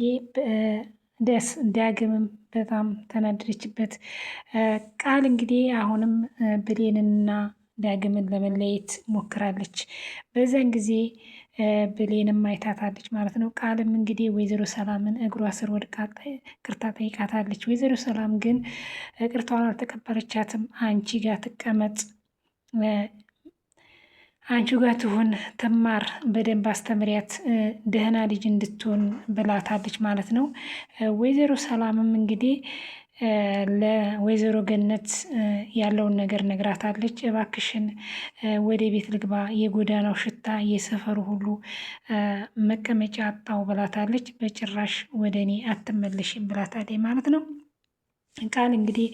እንግዲህ ዳግምም በጣም ተናደደችበት። ቃል እንግዲህ አሁንም ብሌንንና ዳግምን ለመለየት ሞክራለች። በዛን ጊዜ ብሌንም አይታታለች ማለት ነው። ቃልም እንግዲህ ወይዘሮ ሰላምን እግሯ ስር ወድቃ ቅርታ ጠይቃታለች። ወይዘሮ ሰላም ግን ቅርታዋን አልተቀበለቻትም። አንቺ ጋር ትቀመጥ፣ አንቺ ጋር ትሁን፣ ትማር፣ በደንብ አስተምሪያት፣ ደህና ልጅ እንድትሆን ብላታለች ማለት ነው። ወይዘሮ ሰላምም እንግዲህ ለወይዘሮ ገነት ያለውን ነገር ነግራታለች። እባክሽን ወደ ቤት ልግባ፣ የጎዳናው ሽታ የሰፈሩ ሁሉ መቀመጫ አጣው ብላታለች። በጭራሽ ወደ እኔ አትመለሽም ብላታለች ማለት ነው። ቃል እንግዲህ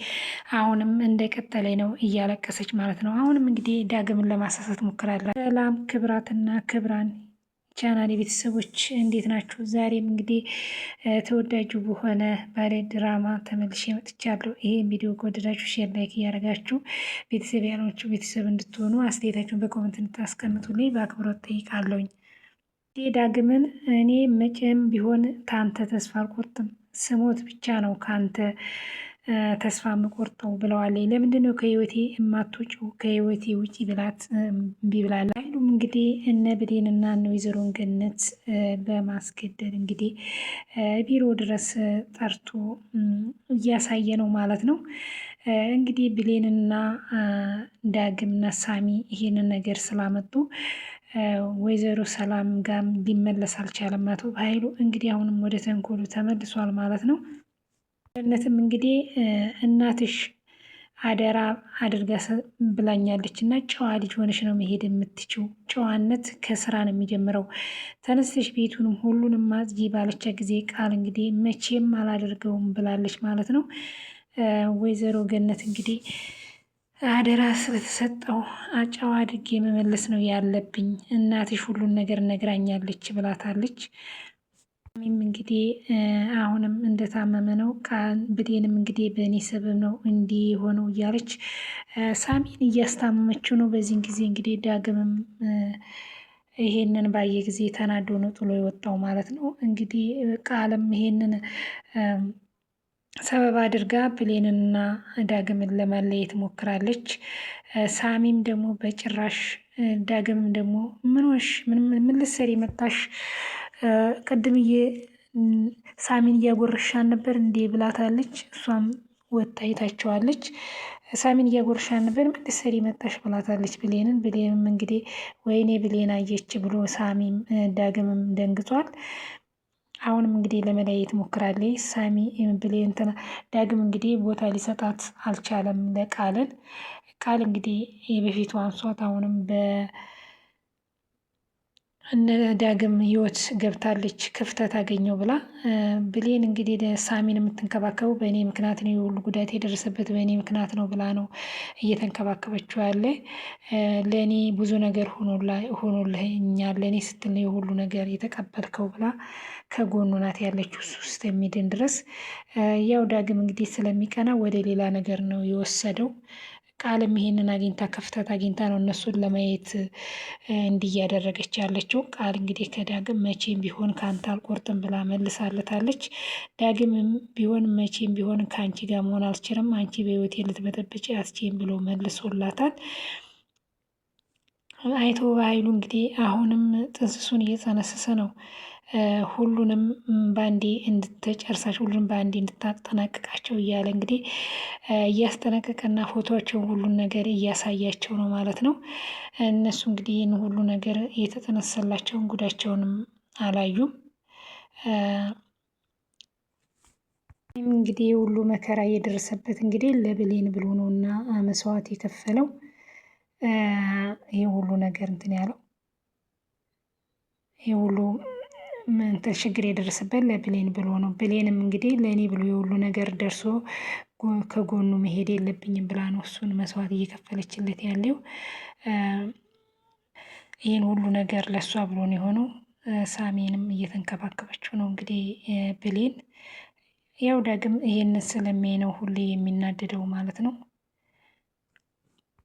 አሁንም እንደቀጠለ ነው፣ እያለቀሰች ማለት ነው። አሁንም እንግዲህ ዳግምን ለማሳሳት ሞክራለች። ሰላም ክብራትና ክብራን ቻናል ቤተሰቦች እንዴት ናችሁ? ዛሬም እንግዲህ ተወዳጁ በሆነ ባሌ ድራማ ተመልሼ መጥቻለሁ። ይሄን ቪዲዮ ከወደዳችሁ ሼር፣ ላይክ እያደረጋችሁ ቤተሰብ ያላችሁ ቤተሰብ እንድትሆኑ አስተያየታችሁን በኮመንት እንድታስቀምጡልኝ በአክብሮት ጠይቃለሁኝ። ዳግምን እኔ መቼም ቢሆን ከአንተ ተስፋ አልቆርጥም፣ ስሞት ብቻ ነው ከአንተ ተስፋ የምቆርጠው ብለዋለኝ። ለምንድን ነው ከህይወቴ የማትወጪው? ከህይወቴ ውጪ ብላት እምቢ ብላለ። ኃይሉም እንግዲህ እነ ብሌንና እነ ወይዘሮን ገነት በማስገደድ እንግዲህ ቢሮ ድረስ ጠርቶ እያሳየ ነው ማለት ነው። እንግዲህ ብሌንና ዳግምና ሳሚ ይሄንን ነገር ስላመጡ ወይዘሮ ሰላም ጋም ሊመለስ አልቻለም። አቶ ኃይሉ እንግዲህ አሁንም ወደ ተንኮሉ ተመልሷል ማለት ነው። ገነትም እንግዲህ እናትሽ አደራ አድርጋ ብላኛለች እና ጨዋ ልጅ ሆነሽ ነው መሄድ የምትችው። ጨዋነት ከስራ ነው የሚጀምረው። ተነስተሽ ቤቱንም ሁሉንም አጽጂ ባለቻ ጊዜ ቃል እንግዲህ መቼም አላደርገውም ብላለች ማለት ነው። ወይዘሮ ገነት እንግዲህ አደራ ስለተሰጠው ጨዋ አድርጌ መመለስ ነው ያለብኝ፣ እናትሽ ሁሉን ነገር ነግራኛለች ብላታለች። ሳሚም እንግዲህ አሁንም እንደታመመ ነው። ብሌንም እንግዲህ በእኔ ሰበብ ነው እንዲህ የሆነው እያለች ሳሚን እያስታመመችው ነው። በዚህን ጊዜ እንግዲህ ዳግምም ይሄንን ባየ ጊዜ ተናዶ ነው ጥሎ የወጣው ማለት ነው። እንግዲህ ቃልም ይሄንን ሰበብ አድርጋ ብሌንንና ዳግምን ለማለየት ሞክራለች። ሳሚም ደግሞ በጭራሽ ዳግምም ደግሞ ምንሽ ምን ልትሰሪ መጣሽ? ቅድምዬ ሳሚን እያጎረሻን ነበር እንዴ ብላታለች። እሷም ወጣ አይታቸዋለች። ሳሚን እያጎረሻን ነበር ምን ልትሰሪ መጣሽ ብላታለች ብሌንን። ብሌንም እንግዲህ ወይኔ ብሌን አየች ብሎ ሳሚም ዳግምም ደንግጧል። አሁንም እንግዲህ ለመለያየት ሞክራለች። ሳሚ ብሌን ዳግም እንግዲህ ቦታ ሊሰጣት አልቻለም ለቃልን። ቃል እንግዲህ የበፊቱ አንሷት አሁንም እነ ዳግም ህይወት ገብታለች ክፍተት አገኘው ብላ ብሌን እንግዲህ ሳሚን የምትንከባከበው በእኔ ምክንያት ነው፣ የሁሉ ጉዳት የደረሰበት በእኔ ምክንያት ነው ብላ ነው እየተንከባከበችው ያለ። ለእኔ ብዙ ነገር ሆኖልኛል፣ ለእኔ ስትል የሁሉ ነገር የተቀበልከው ብላ ከጎኑ ናት ያለችው እሱ እስከሚድን ድረስ። ያው ዳግም እንግዲህ ስለሚቀና ወደ ሌላ ነገር ነው የወሰደው። ቃልም ይሄንን አግኝታ ክፍተት አግኝታ ነው እነሱን ለማየት እንዲህ እያደረገች ያለችው። ቃል እንግዲህ ከዳግም መቼም ቢሆን ከአንተ አልቆርጥም ብላ መልሳለታለች። ዳግምም ቢሆን መቼም ቢሆን ከአንቺ ጋር መሆን አልችልም፣ አንቺ በህይወቴ ልትበጠብጪ አስቼም ብሎ መልሶላታል። አይቶ በኃይሉ እንግዲህ አሁንም ጥንስሱን እየጸነሰሰ ነው። ሁሉንም በአንዴ እንድትጨርሳቸው ሁሉንም በአንዴ እንድታጠናቅቃቸው እያለ እንግዲህ እያስጠነቀቀና ፎቶቸውን ሁሉን ነገር እያሳያቸው ነው ማለት ነው። እነሱ እንግዲህ ይህን ሁሉ ነገር የተጠነሰላቸውን ጉዳቸውንም አላዩም። እንግዲህ ሁሉ መከራ እየደረሰበት እንግዲህ ለብሌን ብሎ ነው እና መስዋዕት የከፈለው ይህ ሁሉ ነገር እንትን ያለው ይህ ሁሉ ችግር የደረሰበት ለብሌን ብሎ ነው። ብሌንም እንግዲህ ለእኔ ብሎ የሁሉ ነገር ደርሶ ከጎኑ መሄድ የለብኝም ብላ ነው እሱን መስዋዕት እየከፈለችለት ያለው። ይህን ሁሉ ነገር ለእሷ ብሎ ነው የሆነው። ሳሚንም እየተንከባከበችው ነው እንግዲህ ብሌን። ያው ዳግም ይሄንን ስለሚያይ ነው ሁሌ የሚናደደው ማለት ነው።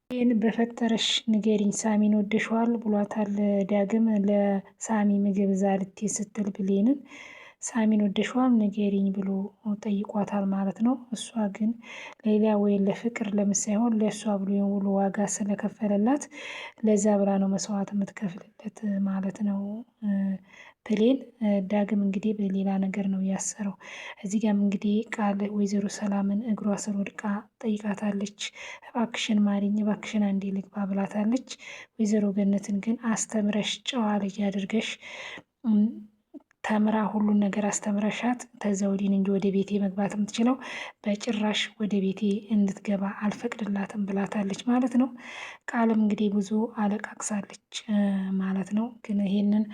ይህን በፈጠረሽ ንገሪኝ ሳሚን ወደሸዋል ብሏታል ዳግም ለሳሚ ምግብ ዛልቴ ስትል ብሌንን። ሳሚን ወደሽዋል ንገሪኝ ብሎ ጠይቋታል ማለት ነው። እሷ ግን ሌላ ወይ ለፍቅር ለምሳይሆን ለእሷ ብሎ የውሉ ዋጋ ስለከፈለላት ለዛ ብላ ነው መስዋዕት የምትከፍልለት ማለት ነው። ብሌን ዳግም እንግዲህ በሌላ ነገር ነው ያሰረው። እዚህ ጋም እንግዲህ ቃል ወይዘሮ ሰላምን እግሯ ስር ወድቃ ጠይቃታለች። እባክሽን ማሪኝ፣ እባክሽን አንዴ ልግባ ብላታለች። ወይዘሮ ገነትን ግን አስተምረሽ ጨዋ ልጅ አድርገሽ ተምራ ሁሉን ነገር አስተምረሻት ከዛ ወዲህ እንጂ ወደ ቤቴ መግባት የምትችለው በጭራሽ ወደ ቤቴ እንድትገባ አልፈቅድላትም ብላታለች ማለት ነው። ቃልም እንግዲህ ብዙ አለቃቅሳለች ማለት ነው። ግን ይሄንን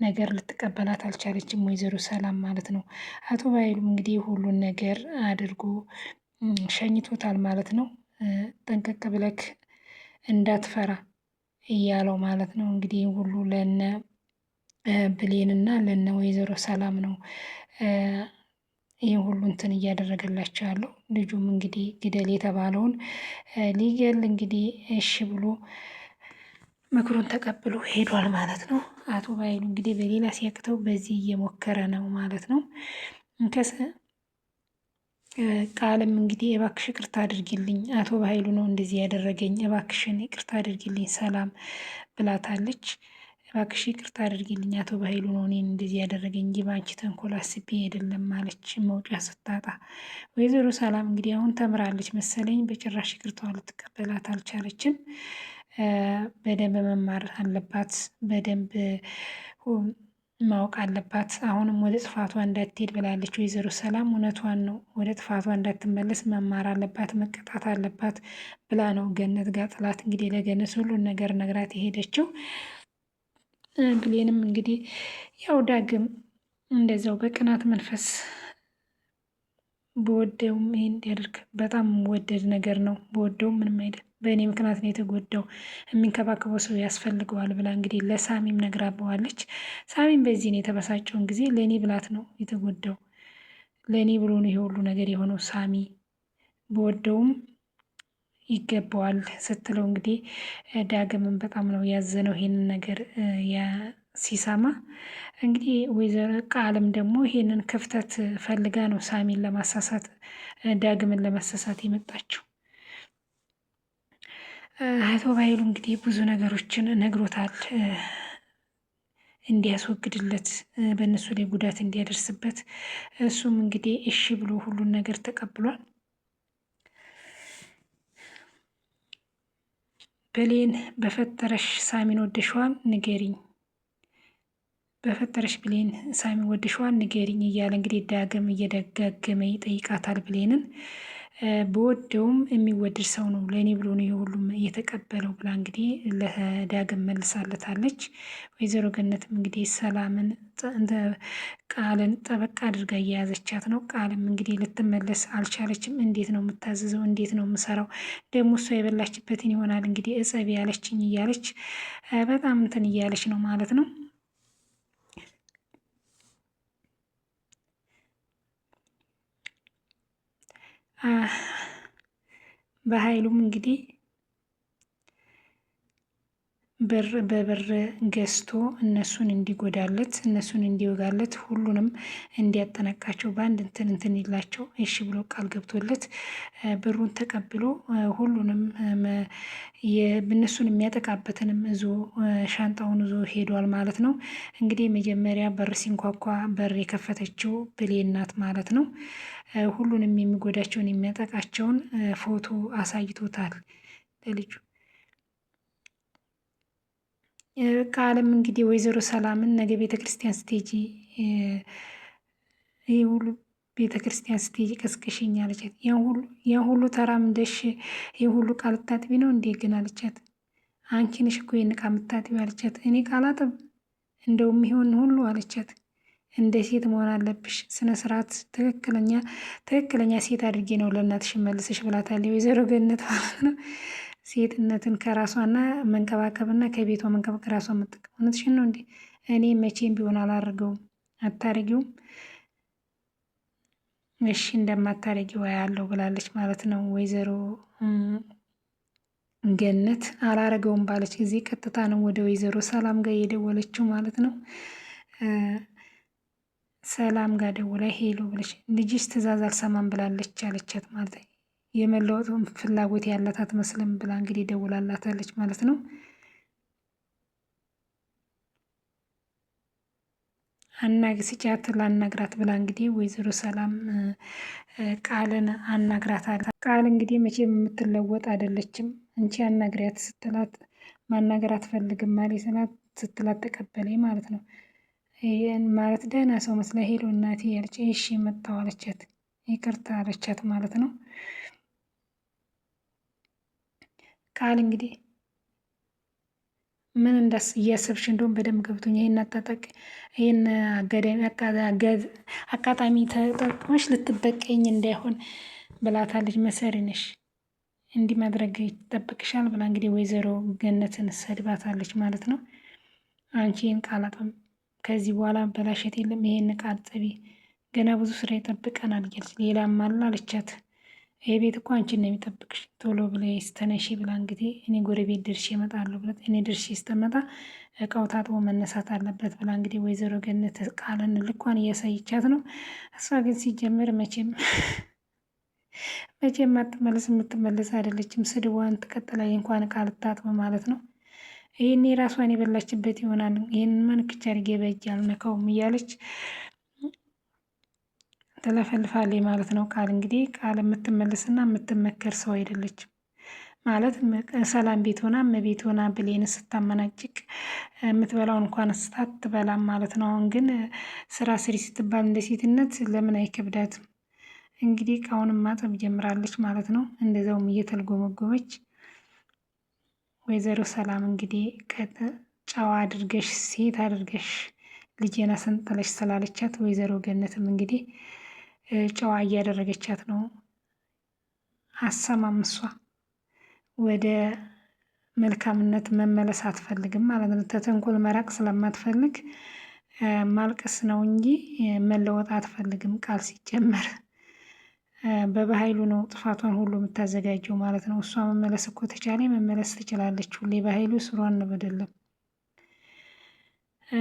ነገር ልትቀበላት አልቻለችም ወይዘሮ ሰላም ማለት ነው። አቶ ባይሉም እንግዲህ ሁሉን ነገር አድርጎ ሸኝቶታል ማለት ነው። ጠንቀቅ ብለክ እንዳትፈራ እያለው ማለት ነው። እንግዲህ ሁሉ ለነ ብሌንና ለነ ወይዘሮ ሰላም ነው ይህ ሁሉ እንትን እያደረገላቸው ያለው። ልጁም እንግዲህ ግደል የተባለውን ሊገል እንግዲህ እሺ ብሎ ምክሩን ተቀብሎ ሄዷል ማለት ነው። አቶ ባይሉ እንግዲህ በሌላ ሲያቅተው በዚህ እየሞከረ ነው ማለት ነው። ቃልም እንግዲህ እባክሽ ይቅርታ አድርጊልኝ፣ አቶ ባይሉ ነው እንደዚህ ያደረገኝ፣ እባክሽን ይቅርታ አድርጊልኝ ሰላም ብላታለች። እባክሽ ይቅርታ አድርጊልኝ፣ አቶ ባይሉ ነው እኔን እንደዚህ ያደረገኝ እንጂ በአንቺ ተንኮል አስቤ አይደለም ማለች መውጫ ስታጣ። ወይዘሮ ሰላም እንግዲህ አሁን ተምራለች መሰለኝ፣ በጭራሽ ይቅርታዋ ልትቀበላት አልቻለችም። በደንብ መማር አለባት፣ በደንብ ማወቅ አለባት። አሁንም ወደ ጥፋቷ እንዳትሄድ ብላለች ወይዘሮ ሰላም። እውነቷን ነው፣ ወደ ጥፋቷ እንዳትመለስ መማር አለባት፣ መቀጣት አለባት ብላ ነው ገነት ጋር ጥላት እንግዲህ ለገነት ሁሉን ነገር ነግራት የሄደችው። ብሌንም እንግዲህ ያው ዳግም እንደዛው በቅናት መንፈስ በወደውም ይሄን እንዲያደርግ በጣም ወደድ ነገር ነው። በወደውም ምንም አይደል፣ በእኔ ምክንያት ነው የተጎዳው፣ የሚንከባከበው ሰው ያስፈልገዋል ብላ እንግዲህ ለሳሚም ነግራበዋለች። ሳሚም በዚህ ነው የተበሳጨውን ጊዜ ለእኔ ብላት ነው የተጎዳው፣ ለእኔ ብሎ ነው ይሄ ሁሉ ነገር የሆነው፣ ሳሚ በወደውም ይገባዋል ስትለው እንግዲህ ዳግምን በጣም ነው ያዘነው ይሄንን ነገር ሲሰማ። እንግዲህ ወይዘሮ ቃልም ደግሞ ይሄንን ክፍተት ፈልጋ ነው ሳሚን ለማሳሳት ዳግምን ለማሳሳት የመጣችው። አቶ ባይሉ እንግዲህ ብዙ ነገሮችን ነግሮታል እንዲያስወግድለት፣ በእነሱ ላይ ጉዳት እንዲያደርስበት። እሱም እንግዲህ እሺ ብሎ ሁሉን ነገር ተቀብሏል። ብሌን በፈጠረሽ ሳሚን ወደሽዋል ንገሪኝ፣ በፈጠረሽ ብሌን ሳሚን ወደሽዋል ንገሪኝ እያለ እንግዲህ ዳግም እየደጋገመ ይጠይቃታል ብሌንን። በወደውም የሚወደድ ሰው ነው ለእኔ ብሎ ነው የሁሉም እየተቀበለው ብላ እንግዲህ ለዳግም መልሳለታለች። ወይዘሮ ገነትም እንግዲህ ሰላምን ቃልን ጠበቃ አድርጋ እየያዘቻት ነው። ቃልም እንግዲህ ልትመለስ አልቻለችም። እንዴት ነው የምታዘዘው? እንዴት ነው የምሰራው? ደግሞ እሷ የበላችበትን ይሆናል እንግዲህ እጸቢ ያለችኝ እያለች በጣም እንትን እያለች ነው ማለት ነው። በኃይሉም እንግዲህ ብር በብር ገዝቶ እነሱን እንዲጎዳለት፣ እነሱን እንዲወጋለት፣ ሁሉንም እንዲያጠነቃቸው በአንድ እንትን ይላቸው እሺ ብሎ ቃል ገብቶለት ብሩን ተቀብሎ ሁሉንም እነሱን የሚያጠቃበትንም እዞ ሻንጣውን እዞ ሄዷል ማለት ነው። እንግዲህ መጀመሪያ በር ሲንኳኳ በር የከፈተችው ብሌን ናት ማለት ነው። ሁሉንም የሚጎዳቸውን የሚያጠቃቸውን ፎቶ አሳይቶታል ለልጁ። ቃልም እንግዲህ ወይዘሮ ሰላምን ነገ ቤተክርስቲያን ስቴጂ ይህ ሁሉ ቤተክርስቲያን ስቴጂ ቀስቅሽኝ አለቻት። ያን ሁሉ ተራምደሽ ይህ ሁሉ ቃል ታጥቢ ነው እንዴ ግን አለቻት። አንቺ ነሽ እኮ ይህን ዕቃ የምታጥቢ አለቻት። እኔ ቃላጥብ እንደውም ይሆን ሁሉ አለቻት። እንደ ሴት መሆን አለብሽ፣ ስነ ስርዓት፣ ትክክለኛ ሴት አድርጌ ነው ለእናትሽ መልስሽ ብላታለች ወይዘሮ ገነት ማለት ነው። ሴትነትን ከራሷና መንከባከብና ከቤቷ መንከባከብ ከራሷ መጠቀም። እውነትሽን ነው እንዴ? እኔ መቼም ቢሆን አላደርገውም። አታረጊውም? እሺ እንደማታረጊው ያለው ብላለች ማለት ነው ወይዘሮ ገነት። አላረገውም ባለች ጊዜ ቀጥታ ነው ወደ ወይዘሮ ሰላም ጋር የደወለችው ማለት ነው። ሰላም ጋር ደውላ ሄሎ ብለሽ ልጅሽ ትዕዛዝ አልሰማም ብላለች አለቻት ማለት ነው። የመለወጥ ፍላጎት ያላት አትመስልም ብላ እንግዲህ ደውላላታለች ማለት ነው። ስጫት ላናግራት ብላ እንግዲህ ወይዘሮ ሰላም ቃልን አናግራታል። ቃል እንግዲህ መቼም የምትለወጥ አይደለችም። አንቺ አናግሪያት ስትላት ማናገር አትፈልግም ማለት ስትላት ተቀበለኝ ማለት ነው። ይህን ማለት ደህና ሰው መስላ ሄሎ እናቴ ያለች እሺ መጣሁ አለቻት። ይቅርታ አለቻት ማለት ነው። ቃል እንግዲህ ምን እያሰብሽ እንደሆን በደንብ ገብቶኝ ይህን አጣጠቅ ይህን አጋጣሚ ተጠቅመሽ ልትበቀኝ እንዳይሆን ብላታለች። መሰሪ ነሽ እንዲህ ማድረግ ይጠብቅሻል ብላ እንግዲህ ወይዘሮ ገነትን ሰድባታለች ማለት ነው። አንቺ ይህን ቃል አጥም ከዚህ በኋላ በላሸት የለም ይሄን ቃል ጥቢ፣ ገና ብዙ ስራ ይጠብቀናል እያለች ሌላም አለ አለቻት። ይሄ ቤት እኮ አንቺን ነው የሚጠብቅሽ፣ ቶሎ ብለሽ ተነሺ ብላ እንግዲህ እኔ ጎረቤት ድርሼ እመጣለሁ ብላ እኔ ድርሼ ስተመጣ እቃው ታጥቦ መነሳት አለበት ብላ እንግዲህ ወይዘሮ ገነት ቃልን ልኳን እያሳይቻት ነው። እሷ ግን ሲጀመር መቼም አትመለስ፣ የምትመለስ አይደለችም። ስድቧን ትቀጥላ እንኳን ቃል ታጥቦ ማለት ነው። ይህኔ ራሷን የበላችበት ይሆናል። ይህን መንክቻ አድርጌ በእጅ አልነካውም እያለች ትለፈልፋለች ማለት ነው። ቃል እንግዲህ ቃል የምትመልስና የምትመከር ሰው አይደለችም ማለት ሰላም ቤት ሆና እመቤት ሆና ብሌን ስታመናጭቅ የምትበላው እንኳን አትበላም ማለት ነው። አሁን ግን ስራ ስሪ ስትባል እንደ ሴትነት ለምን አይከብዳትም? እንግዲህ እቃውንም ማጠብ ጀምራለች ማለት ነው። እንደዛውም እየተልጎመጎመች ወይዘሮ ሰላም እንግዲህ ጨዋ አድርገሽ ሴት አድርገሽ ልጄን አሰንጥለሽ ስላለቻት ወይዘሮ ገነትም እንግዲህ ጨዋ እያደረገቻት ነው። አሰማም እሷ ወደ መልካምነት መመለስ አትፈልግም ማለት ነው። ተተንኮል መራቅ ስለማትፈልግ ማልቀስ ነው እንጂ መለወጥ አትፈልግም። ቃል ሲጀመር በበኃይሉ ነው ጥፋቷን ሁሉ የምታዘጋጀው ማለት ነው። እሷ መመለስ እኮ ተቻለ መመለስ ትችላለች። ሁሌ በኃይሉ ስሯን ነው በደለም።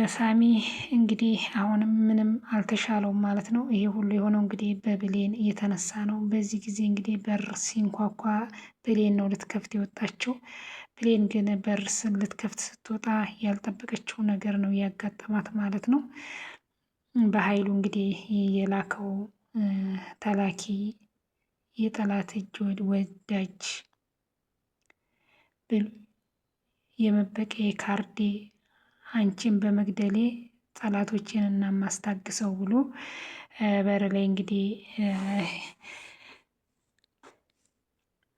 ሳሚ እንግዲህ አሁንም ምንም አልተሻለውም ማለት ነው። ይሄ ሁሉ የሆነው እንግዲህ በብሌን እየተነሳ ነው። በዚህ ጊዜ እንግዲህ በር ሲንኳኳ ብሌን ነው ልትከፍት የወጣችው። ብሌን ግን በር ልትከፍት ስትወጣ ያልጠበቀችው ነገር ነው ያጋጠማት ማለት ነው። በኃይሉ እንግዲህ የላከው ተላኪ የጠላት እጅ ወዳጅ የመበቀዬ ካርዴ አንቺን በመግደሌ ጠላቶችን እና ማስታግሰው ብሎ በር ላይ እንግዲህ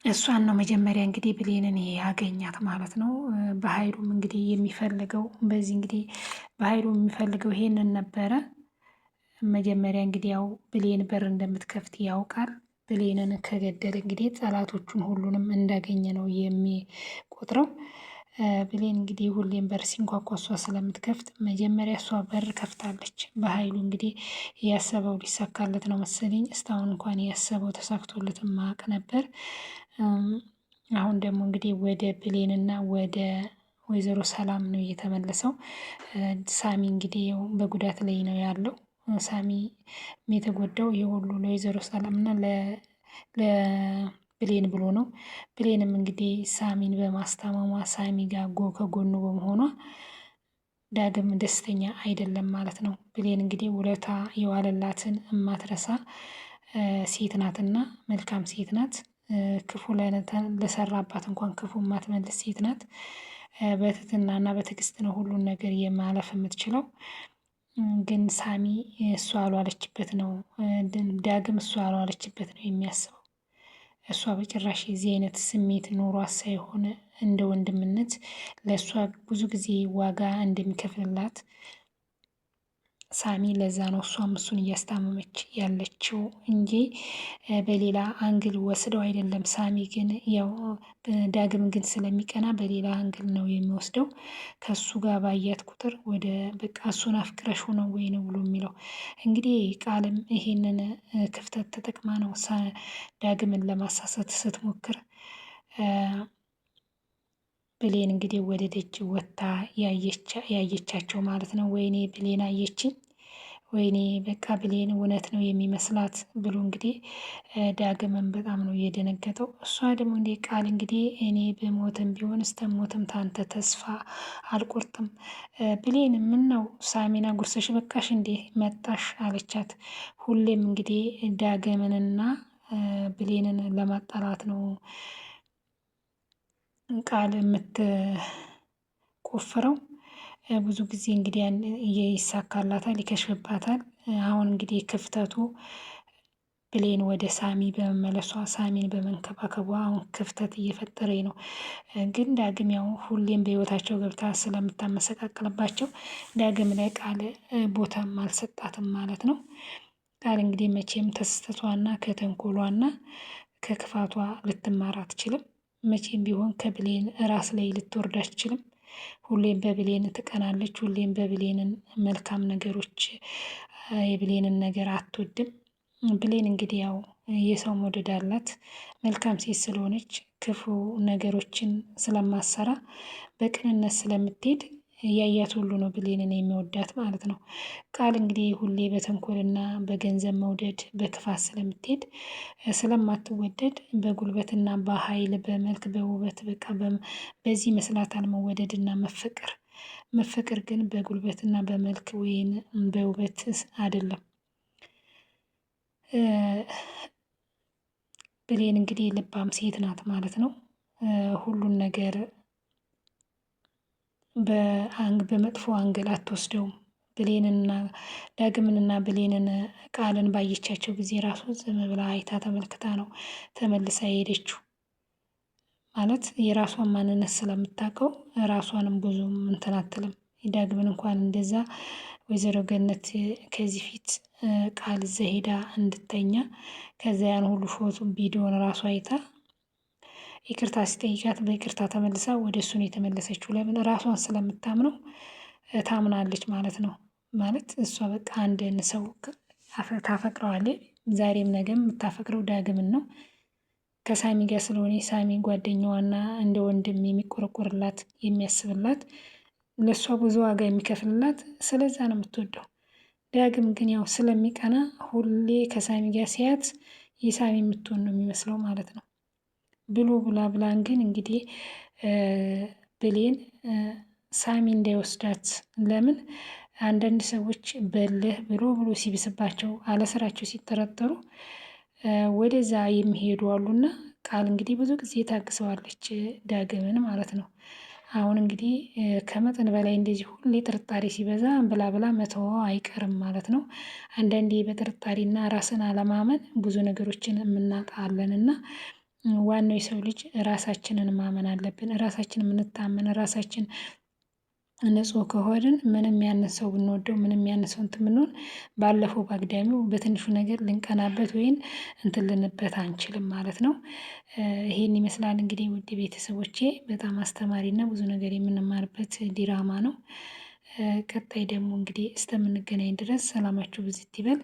እሷን ነው መጀመሪያ እንግዲህ ብሌንን ያገኛት ማለት ነው። በኃይሉም እንግዲህ የሚፈልገው በዚህ እንግዲህ በኃይሉ የሚፈልገው ይሄንን ነበረ። መጀመሪያ እንግዲህ ያው ብሌን በር እንደምትከፍት ያውቃል። ብሌንን ከገደል እንግዲህ ጠላቶቹን ሁሉንም እንዳገኘ ነው የሚቆጥረው። ብሌን እንግዲህ ሁሌም በር ሲንኳኳ እሷ ስለምትከፍት መጀመሪያ እሷ በር ከፍታለች። በኃይሉ እንግዲህ ያሰበው ሊሳካለት ነው መሰለኝ። እስካሁን እንኳን ያሰበው ተሳክቶለት ማቅ ነበር። አሁን ደግሞ እንግዲህ ወደ ብሌንና ወደ ወይዘሮ ሰላም ነው እየተመለሰው። ሳሚ እንግዲህ በጉዳት ላይ ነው ያለው። ሳሚ የተጎዳው የሁሉ ለወይዘሮ ሰላም እና ለብሌን ብሎ ነው። ብሌንም እንግዲህ ሳሚን በማስታመሟ ሳሚ ጋር ከጎኑ በመሆኗ ዳግም ደስተኛ አይደለም ማለት ነው። ብሌን እንግዲህ ውለታ የዋለላትን እማትረሳ ሴት ናትና መልካም ሴት ናት። ክፉ ለሰራባት እንኳን ክፉ የማትመልስ ሴት ናት። በትህትናና በትዕግስት ነው ሁሉን ነገር የማለፍ የምትችለው። ግን ሳሚ እሷ አልዋለችበት ነው ዳግም እሷ አልዋለችበት ነው የሚያስበው። እሷ በጭራሽ የዚህ አይነት ስሜት ኖሯት ሳይሆን እንደ ወንድምነት ለእሷ ብዙ ጊዜ ዋጋ እንደሚከፍልላት ሳሚ ለዛ ነው እሷም እሱን እያስታመመች ያለችው እንጂ በሌላ አንግል ወስደው አይደለም። ሳሚ ግን ያው ዳግም ግን ስለሚቀና በሌላ አንግል ነው የሚወስደው። ከሱ ጋር ባያት ቁጥር ወደ በቃ እሱን አፍቅረሽ ነው ወይ ነው ብሎ የሚለው እንግዲህ ቃልም ይሄንን ክፍተት ተጠቅማ ነው ዳግምን ለማሳሰት ስትሞክር ብሌን እንግዲህ ወደ ደጅ ወጥታ ያየቻቸው ማለት ነው። ወይኔ ብሌን አየችኝ፣ ወይኔ በቃ ብሌን እውነት ነው የሚመስላት ብሎ እንግዲህ ዳግምን በጣም ነው እየደነገጠው። እሷ ደግሞ እንዴ ቃል እንግዲህ እኔ በሞትም ቢሆን እስተሞትም ታንተ ተስፋ አልቆርጥም። ብሌን ምን ነው ሳሚና ጉርሰሽ በቃሽ እንዴ መጣሽ አለቻት። ሁሌም እንግዲህ ዳግምንና ብሌንን ለማጣላት ነው ቃል የምትቆፍረው። ብዙ ጊዜ እንግዲህ ይሳካላታል፣ ይከሽፍባታል። አሁን እንግዲህ ክፍተቱ ብሌን ወደ ሳሚ በመመለሷ ሳሚን በመንከባከቧ አሁን ክፍተት እየፈጠረኝ ነው። ግን ዳግም ያው ሁሌም በህይወታቸው ገብታ ስለምታመሰቃቅልባቸው ዳግም ላይ ቃል ቦታም አልሰጣትም ማለት ነው። ቃል እንግዲህ መቼም ተስተቷና ከተንኮሏና ከክፋቷ ልትማር አትችልም። መቼም ቢሆን ከብሌን ራስ ላይ ልትወርድ አትችልም። ሁሌም በብሌን ትቀናለች። ሁሌም በብሌንን መልካም ነገሮች የብሌንን ነገር አትወድም። ብሌን እንግዲህ ያው የሰው መውደድ አላት። መልካም ሴት ስለሆነች ክፉ ነገሮችን ስለማሰራ በቅንነት ስለምትሄድ እያያት ሁሉ ነው ብሌንን የሚወዳት ማለት ነው። ቃል እንግዲህ ሁሌ በተንኮልና በገንዘብ መውደድ በክፋት ስለምትሄድ ስለማትወደድ በጉልበትና በኃይል በመልክ በውበት በቃ በዚህ መስላታል መወደድና መፈቀር። መፈቀር ግን በጉልበትና በመልክ ወይም በውበት አይደለም። ብሌን እንግዲህ ልባም ሴት ናት ማለት ነው። ሁሉን ነገር በመጥፎ አንግል አትወስደውም። ብሌንንና ዳግምንና ብሌንን ቃልን ባየቻቸው ጊዜ ራሱ ዝም ብላ አይታ ተመልክታ ነው ተመልሳ የሄደችው። ማለት የራሷን ማንነት ስለምታውቀው ራሷንም ብዙም እንትን አትልም። ዳግምን እንኳን እንደዛ ወይዘሮ ገነት ከዚህ ፊት ቃል እዛ ሄዳ እንድተኛ ከዛ ያን ሁሉ ፎቶ ቪዲዮን ራሷ አይታ ይቅርታ ሲጠይቃት በይቅርታ ተመልሳ ወደ እሱ ነው የተመለሰችው። ለምን ራሷን ስለምታምነው ታምናለች ማለት ነው። ማለት እሷ በቃ አንድን ሰው ታፈቅረዋለች። ዛሬም ነገም የምታፈቅረው ዳግምን ነው። ከሳሚ ጋር ስለሆነ ሳሚ ጓደኛዋና እንደ ወንድም የሚቆረቆርላት የሚያስብላት ለእሷ ብዙ ዋጋ የሚከፍልላት ስለዛ ነው የምትወደው። ዳግም ግን ያው ስለሚቀና ሁሌ ከሳሚ ጋር ሲያት የሳሚ የምትሆን ነው የሚመስለው ማለት ነው። ብሎ ብላ ብላን ግን እንግዲህ ብሌን ሳሚ እንዳይወስዳት። ለምን አንዳንድ ሰዎች በልህ ብሎ ሲብስባቸው አለስራቸው ሲጠረጠሩ ወደዛ የሚሄዱ አሉና ቃል እንግዲህ ብዙ ጊዜ ታግሰዋለች ዳግምን ማለት ነው። አሁን እንግዲህ ከመጠን በላይ እንደዚህ ሁሌ ጥርጣሬ ሲበዛ ብላ ብላ መተው አይቀርም ማለት ነው። አንዳንዴ በጥርጣሬና ራስን አለማመን ብዙ ነገሮችን የምናጣለን እና ዋናው የሰው ልጅ ራሳችንን ማመን አለብን። ራሳችን የምንታመን ራሳችን ንጹህ ከሆንን ምንም ያነሰው ብንወደው ምንም ያነሰው እንትን ብንሆን ባለፈው በአግዳሚው በትንሹ ነገር ልንቀናበት ወይም እንትን ልንበት አንችልም ማለት ነው። ይሄን ይመስላል እንግዲህ ውድ ቤተሰቦቼ በጣም አስተማሪና ብዙ ነገር የምንማርበት ዲራማ ነው። ቀጣይ ደግሞ እንግዲህ እስከምንገናኝ ድረስ ሰላማችሁ ብዝት ይበል።